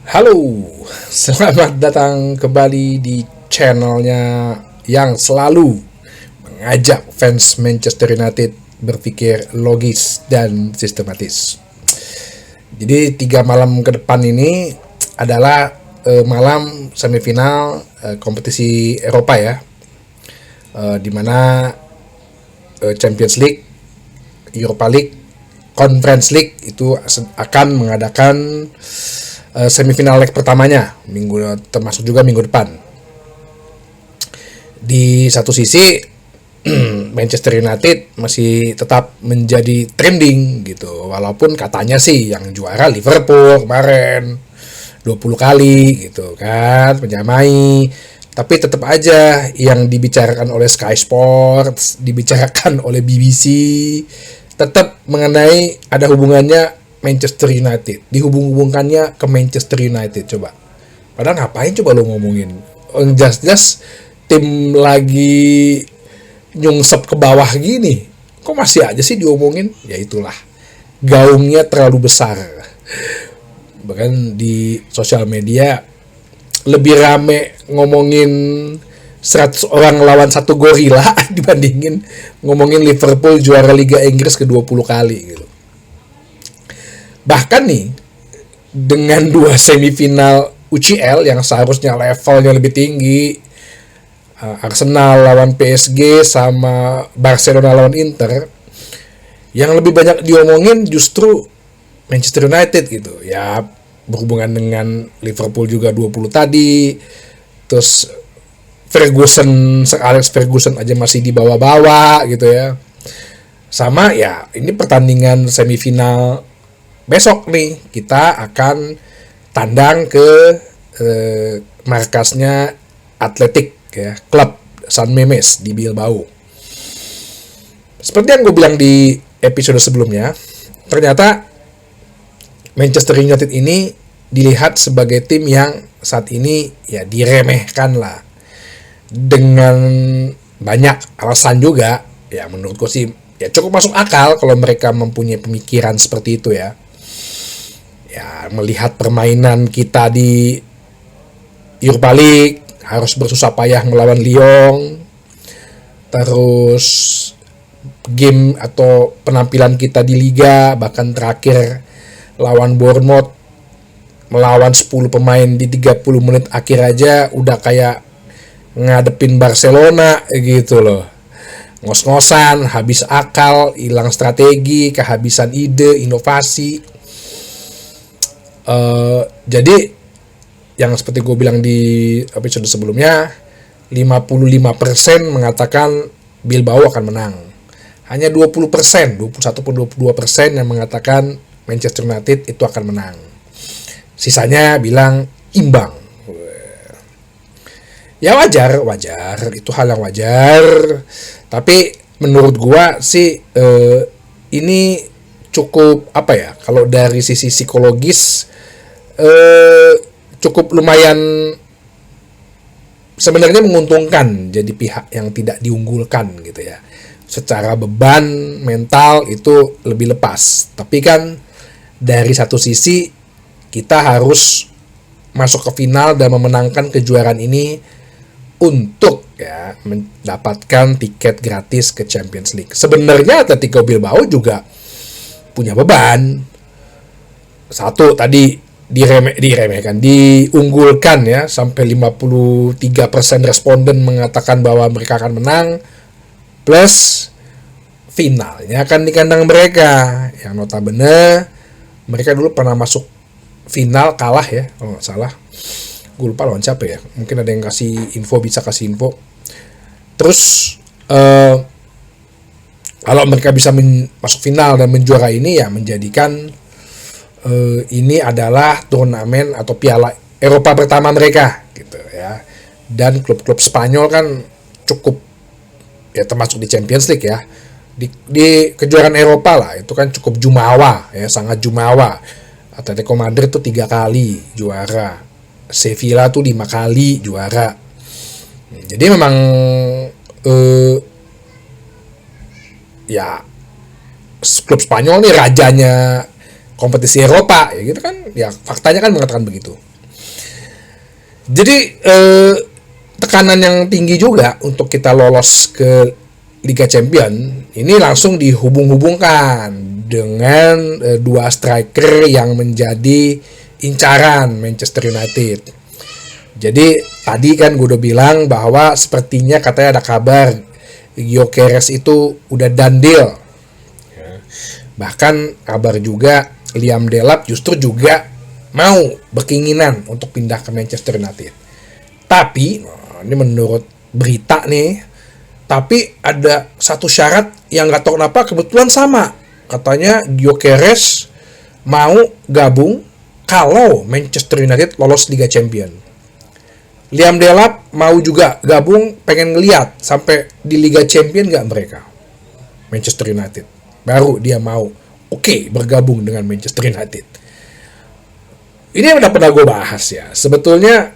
Halo, selamat datang kembali di channelnya yang selalu mengajak fans Manchester United berpikir logis dan sistematis. Jadi 3 malam ke depan ini adalah malam semifinal kompetisi Eropa ya, di mana Champions League, Europa League, Conference League itu akan mengadakan semifinal leg pertamanya termasuk juga minggu depan. Di satu sisi Manchester United masih tetap menjadi trending gitu, walaupun katanya sih yang juara Liverpool kemarin 20 kali gitu kan menyamai, tapi tetap aja yang dibicarakan oleh Sky Sports, dibicarakan oleh BBC, tetap mengenai ada hubungannya Manchester United, dihubung-hubungkannya ke Manchester United. Coba, padahal ngapain coba lo ngomongin jelas-jelas tim lagi nyungsep ke bawah gini, kok masih aja sih diomongin? Ya itulah, gaungnya terlalu besar. Bahkan di sosial media lebih rame ngomongin 100 orang lawan satu gorila dibandingin ngomongin Liverpool juara Liga Inggris ke-20 kali gitu. Bahkan nih, dengan 2 semifinal UCL yang seharusnya levelnya lebih tinggi, Arsenal lawan PSG sama Barcelona lawan Inter, yang lebih banyak diomongin justru Manchester United gitu. Ya berhubungan dengan Liverpool juga 20 tadi, terus Sir Alex Ferguson aja masih dibawa-bawa gitu ya. Sama ya, ini pertandingan semifinal besok nih, kita akan tandang ke markasnya Atletik ya, klub San Memes di Bilbao. Seperti yang gue bilang di episode sebelumnya, ternyata Manchester United ini dilihat sebagai tim yang saat ini ya diremehkan lah, dengan banyak alasan juga. Ya menurutku sih ya cukup masuk akal kalau mereka mempunyai pemikiran seperti itu ya. Ya melihat permainan kita di Europa League, harus bersusah payah melawan Lyon, terus game atau penampilan kita di Liga, bahkan terakhir lawan Bournemouth melawan 10 pemain di 30 menit akhir aja udah kayak ngadepin Barcelona gitu loh. Ngos-ngosan, habis akal, hilang strategi, kehabisan ide, inovasi. Jadi yang seperti gue bilang di episode sebelumnya, 55% mengatakan Bilbao akan menang. Hanya 20%, 21-22% yang mengatakan Manchester United itu akan menang. Sisanya bilang imbang. Ya wajar, itu hal yang wajar. Tapi menurut gua sih ini cukup apa ya? Kalau dari sisi psikologis cukup lumayan sebenarnya menguntungkan jadi pihak yang tidak diunggulkan gitu ya. Secara beban mental itu lebih lepas. Tapi kan dari satu sisi kita harus masuk ke final dan memenangkan kejuaraan ini untuk ya mendapatkan tiket gratis ke Champions League. Sebenarnya Atletico Bilbao juga punya beban. Satu tadi diunggulkan ya, sampai 53% responden mengatakan bahwa mereka akan menang, plus finalnya akan di kandang mereka yang notabene mereka dulu pernah masuk final kalah ya kalau nggak salah. Gue lupa lawan siapa ya, mungkin ada yang bisa kasih info. Terus kalau mereka bisa masuk final dan menjuara ini ya menjadikan ini adalah turnamen atau piala Eropa pertama mereka gitu ya. Dan klub-klub Spanyol kan cukup ya, termasuk di Champions League ya, di kejuaraan Eropa lah itu kan cukup jumawa ya, sangat jumawa. Atletico Madrid tuh 3 kali juara, Sevilla tuh 5 kali juara. Jadi memang ya klub Spanyol nih rajanya kompetisi Eropa ya gitu kan, ya faktanya kan mengatakan begitu. Jadi tekanan yang tinggi juga untuk kita lolos ke Liga Champion ini langsung dihubung-hubungkan dengan dua striker yang menjadi incaran Manchester United. Jadi tadi kan gue udah bilang bahwa sepertinya katanya ada kabar Gyökeres itu udah done deal. Bahkan kabar juga Liam Delap justru juga mau berkeinginan untuk pindah ke Manchester United. Tapi ini menurut berita nih, tapi ada satu syarat yang nggak tahu kenapa kebetulan sama. Katanya Gyökeres mau gabung kalau Manchester United lolos Liga Champion. Liam Delap mau juga gabung, pengen ngeliat sampai di Liga Champion nggak mereka, Manchester United. Baru dia mau bergabung dengan Manchester United. Ini yang udah pernah gue bahas ya. Sebetulnya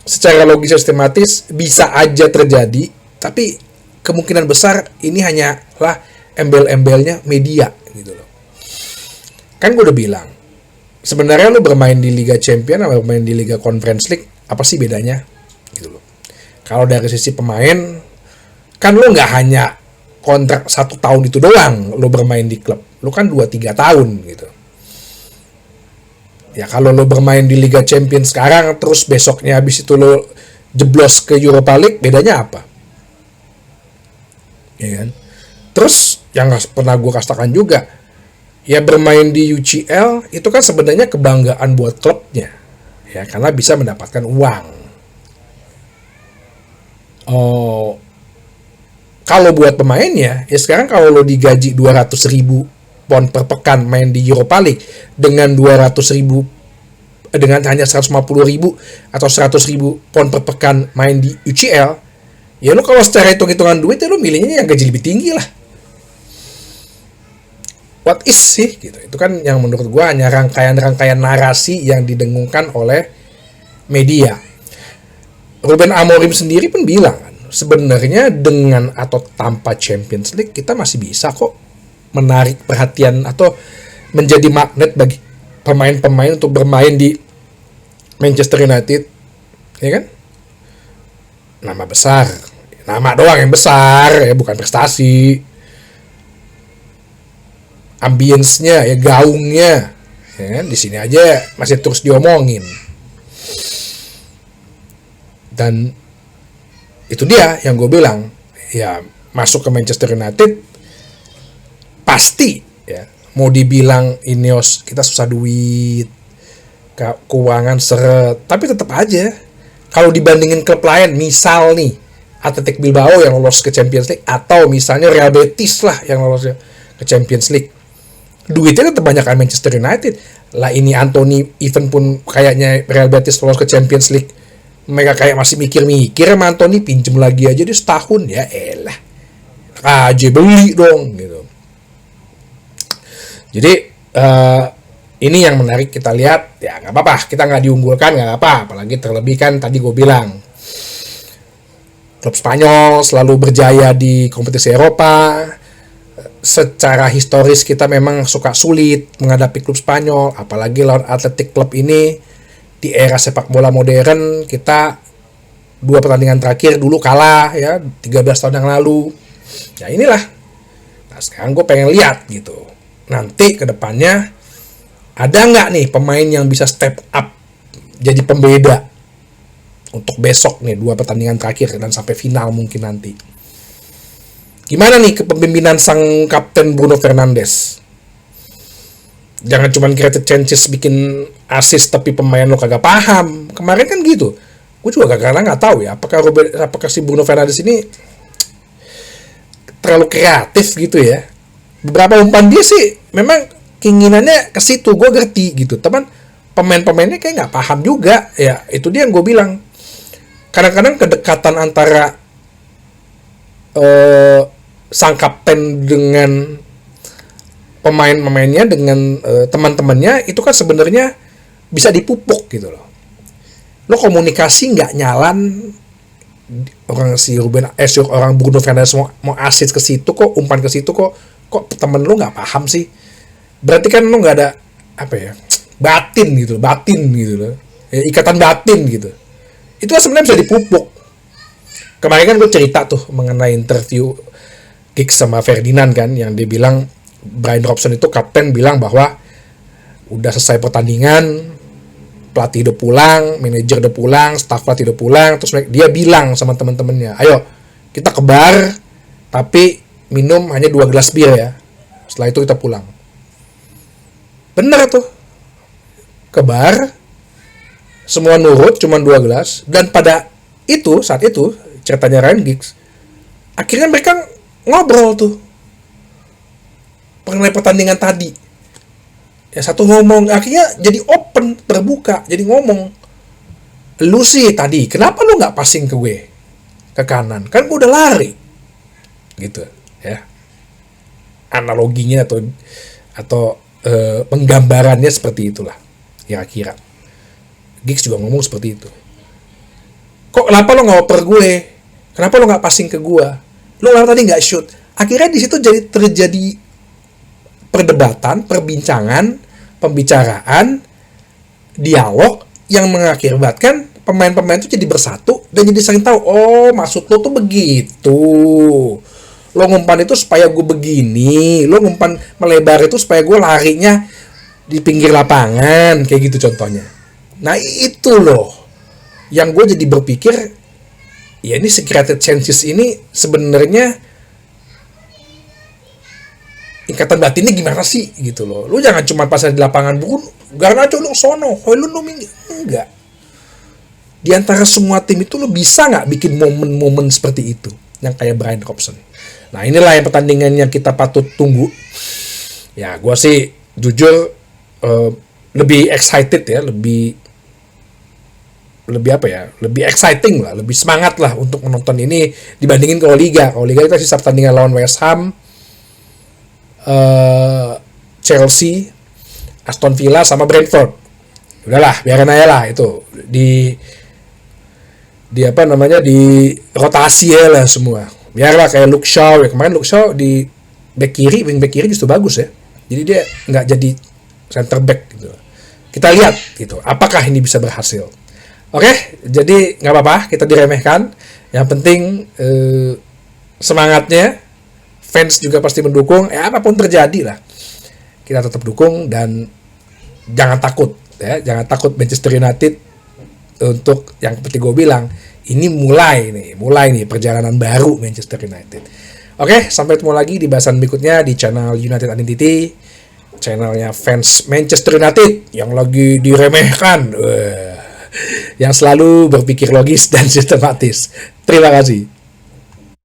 secara logis sistematis bisa aja terjadi, tapi kemungkinan besar ini hanyalah embel-embelnya media gitu loh. Kan gue udah bilang, sebenarnya lo bermain di Liga Champion sama bermain di Liga Conference League, apa sih bedanya? Gitu loh. Kalau dari sisi pemain, kan lo nggak hanya kontrak 1 tahun itu doang lo bermain di klub. Lo kan 2-3 tahun gitu. Ya kalau lo bermain di Liga Champions sekarang, terus besoknya habis itu lo jeblos ke Europa League, bedanya apa? Ya kan? Terus yang pernah gue katakan juga, ya bermain di UCL itu kan sebenarnya kebanggaan buat klubnya. Ya, karena bisa mendapatkan uang. Oh, kalau buat pemainnya, ya sekarang kalau lo digaji 200.000 pound per pekan main di Europa League dengan 200.000 dengan hanya 150.000 atau 100.000 pound per pekan main di UCL, ya lo kalau secara hitung-hitungan duit ya lo milihnya yang gaji lebih tinggi lah. What is sih gitu. Itu kan yang menurut gua hanya rangkaian-rangkaian narasi yang didengungkan oleh media. Ruben Amorim sendiri pun bilang kan, sebenarnya dengan atau tanpa Champions League kita masih bisa kok menarik perhatian atau menjadi magnet bagi pemain-pemain untuk bermain di Manchester United, ya kan? Nama besar, nama doang yang besar, ya bukan prestasi. Ambience-nya, ya gaungnya, ya kan? Di sini aja masih terus diomongin. Dan itu dia yang gue bilang, ya masuk ke Manchester United pasti ya mau dibilang Ineos kita susah duit, keuangan seret, tapi tetap aja kalau dibandingin klub lain, misal nih Athletic Bilbao yang lolos ke Champions League atau misalnya Real Betis lah yang lolos ke Champions League, duitnya tetap banyak kan Manchester United lah. Ini Anthony even pun kayaknya Real Betis lolos ke Champions League, mereka kayak masih mikir-mikir sama Anthony, pinjem lagi aja dia setahun, ya elah aja beli dong gitu. Jadi ini yang menarik kita lihat, ya nggak apa-apa kita nggak diunggulkan, nggak apa-apa, apalagi terlebih kan tadi gue bilang klub Spanyol selalu berjaya di kompetisi Eropa. Secara historis kita memang suka sulit menghadapi klub Spanyol, apalagi lawan Athletic Club ini di era sepak bola modern. Kita 2 pertandingan terakhir dulu kalah ya 13 tahun yang lalu. Ya inilah. Nah sekarang gue pengen lihat gitu, nanti ke depannya ada nggak nih pemain yang bisa step up jadi pembeda untuk besok nih 2 pertandingan terakhir dan sampai final mungkin nanti. Gimana nih kepemimpinan sang kapten Bruno Fernandes? Jangan cuma creative chances bikin assist tapi pemain lo kagak paham. Kemarin kan gitu. Gue juga kadang nggak tahu ya apakah si Bruno Fernandes ini terlalu kreatif gitu ya. Beberapa umpan dia sih memang keinginannya ke situ, gue ngerti gitu. Teman pemain-pemainnya kayak nggak paham juga. Ya itu dia yang gue bilang. Kadang-kadang kedekatan antara sang kapten dengan pemain-pemainnya dengan teman-temannya itu kan sebenarnya bisa dipupuk gitu loh. Lo komunikasi nggak nyalan, orang Bruno Fernandes mau assist ke situ kok, umpan ke situ kok temen lo nggak paham sih. Berarti kan lo nggak ada batin gitu loh, ikatan batin gitu. Itu kan sebenarnya bisa dipupuk. Kemarin kan gue cerita tuh mengenai interview Giggs sama Ferdinand kan, yang dia bilang Brian Robson itu kapten bilang bahwa udah selesai pertandingan, pelatih udah pulang, manajer udah pulang, staff pelatih udah pulang, terus dia bilang sama teman-temannya, ayo kita ke bar, tapi minum hanya 2 gelas bir ya. Setelah itu kita pulang. Bener tuh. Ke bar, semua nurut, cuma 2 gelas, dan pada saat itu ceritanya Ryan Giggs, akhirnya mereka ngobrol tuh mengenai pertandingan tadi. Ya satu ngomong, akhirnya jadi open, terbuka, jadi ngomong, lu sih tadi, kenapa lu nggak passing ke gue ke kanan? Kan gue udah lari, gitu ya. Analoginya atau penggambarannya seperti itulah, kira-kira. Giggs juga ngomong seperti itu. Kok kenapa lo nggak oper gue? Kenapa lo nggak passing ke gue? Lo kenapa tadi nggak shoot? Akhirnya di situ terjadi perdebatan, perbincangan, pembicaraan, dialog yang mengakibatkan pemain-pemain itu jadi bersatu dan jadi saling tahu, oh maksud lo tuh begitu. Lo ngumpan itu supaya gue begini, lo ngumpan melebar itu supaya gue larinya di pinggir lapangan, kayak gitu contohnya. Nah itu loh yang gue jadi berpikir, ya ini secreted chances ini sebenarnya ikatan batinnya gimana sih gitu loh. Lu jangan cuma pasang di lapangan, bukan Garnacho lu sono, lu enggak. Di antara semua tim itu lu bisa nggak bikin momen-momen seperti itu yang kayak Brian Robson. Nah inilah yang pertandingan yang kita patut tunggu. Ya gue sih jujur lebih excited ya, lebih apa ya, lebih exciting lah, lebih semangat lah untuk menonton ini dibandingin kalau Liga. Kalau Liga kita sisa pertandingan lawan West Ham, Chelsea, Aston Villa sama Brentford. Udahlah, biarin aja lah itu di apa namanya, di rotasi ya lah semua. Biarlah kayak Luke Shaw, ya kemarin Luke Shaw di wing back kiri justru bagus ya. Jadi dia nggak jadi center back gitu. Kita lihat gitu, apakah ini bisa berhasil. Oke, jadi nggak apa-apa kita diremehkan. Yang penting semangatnya, fans juga pasti mendukung. Apapun terjadi lah, kita tetap dukung dan jangan takut ya, jangan takut Manchester United untuk yang seperti gue bilang. Ini mulai nih perjalanan baru Manchester United. Oke, sampai ketemu lagi di bahasan berikutnya di channel United Identity, channelnya fans Manchester United yang lagi diremehkan, yang selalu berpikir logis dan sistematis. Terima kasih.